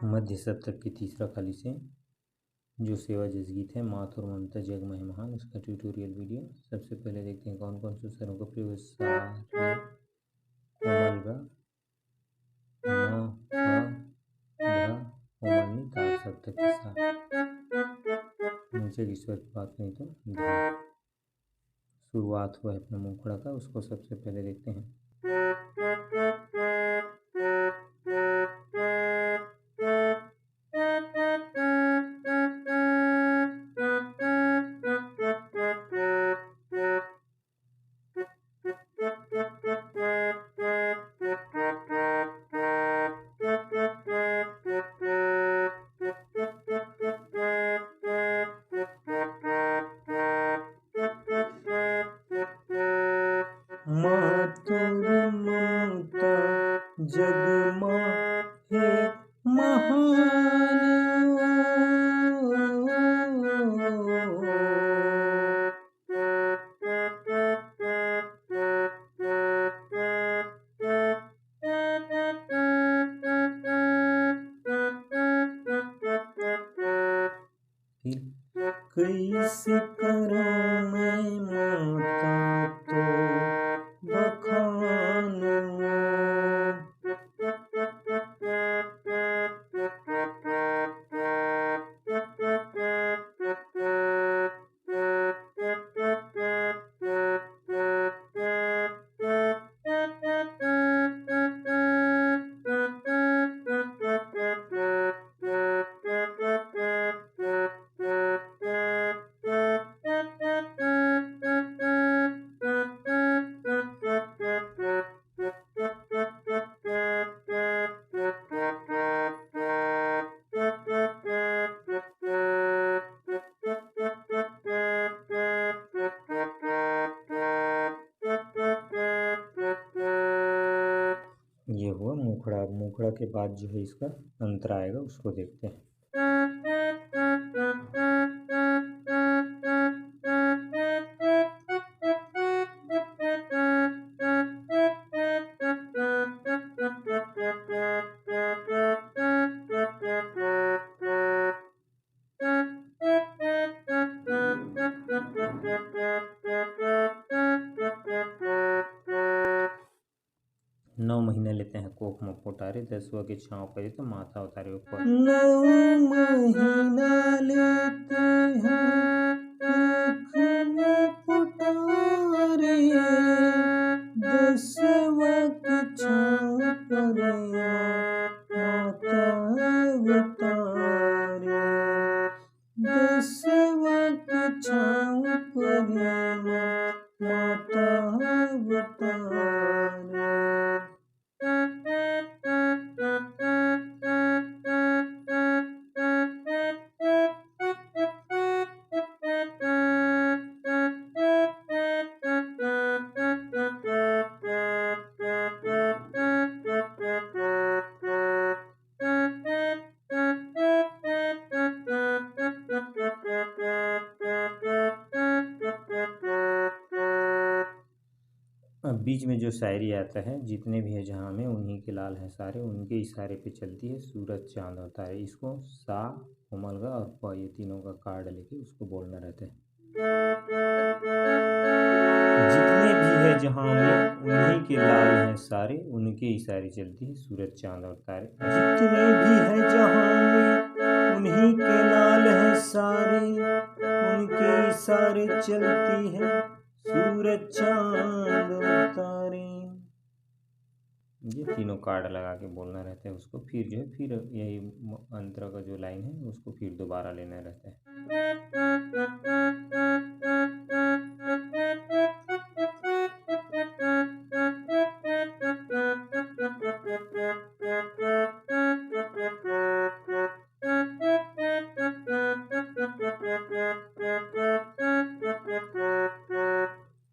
मध्य शतक की तीसरा खाली से जो सेवा जस गीत है मात और ममता जग में महान, उसका ट्यूटोरियल वीडियो। सबसे पहले देखते हैं कौन कौन से स्वरों का प्रयोग। सा रे कोमल ग म प ध कोमल नी तार शब्द के साथ। नीचे की स्वर की बात करें तो ध। शुरुआत हुआ है अपना मुखड़ा का, उसको सबसे पहले देखते हैं। मातुर ममता जग माहे महान, कैसे करूं मैं माता तो बखान। ये हुआ मुखड़ा। मुखड़ा के बाद जो है इसका अंतर आएगा, उसको देखते हैं। नौ महीने लेते हैं कोख में पोटारे, 10वां के छाँव करे तो माथा उतारे ऊपर। 9 महीना लेते हैं कोख में पोटारे, 10वां के छाँव करे माता अवतारे। 10वां के छाँव करे माता अवतारे। अब बीच में जो शायरी आता है, जितने भी है जहाँ में उन्हीं के लाल हैं सारे, उनके इशारे पे चलती है सूरज चांद होता है। इसको सा कोमलगा और प, ये तीनों का कार्ड लेके उसको बोलना रहता है। जितने भी है जहाँ में उन्हीं के लाल हैं सारे, उनके इशारे चलती है सूरज चांद और तारे। जितने भी है जहाँ में उन्हीं के लाल हैं सारे, उनके इशारे चलती है सूरज चांद और तारे। ये तीनों कार्ड लगा के बोलना रहता है उसको। फिर जो है फिर यही अंतर का जो लाइन है उसको फिर दोबारा लेना रहता है।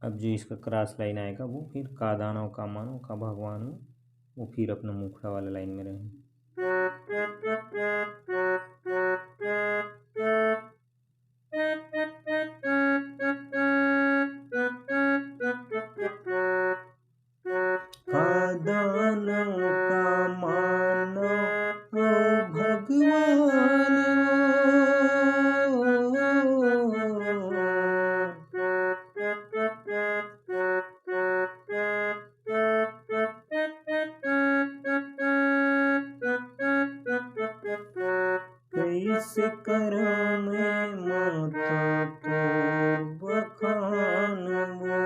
अब जो इसका क्रॉस लाइन आएगा वो फिर का दानव का मानो का भगवान, वो फिर अपना मुखड़ा वाला लाइन में रहे। का दानव का मानो भगवान, कैसे करा मैं माता तोर बखान वो।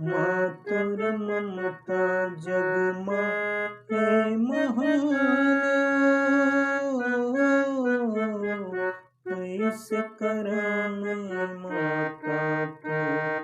मातुर ममता जग माहे महान वो। कैसे करा मैं माता तोर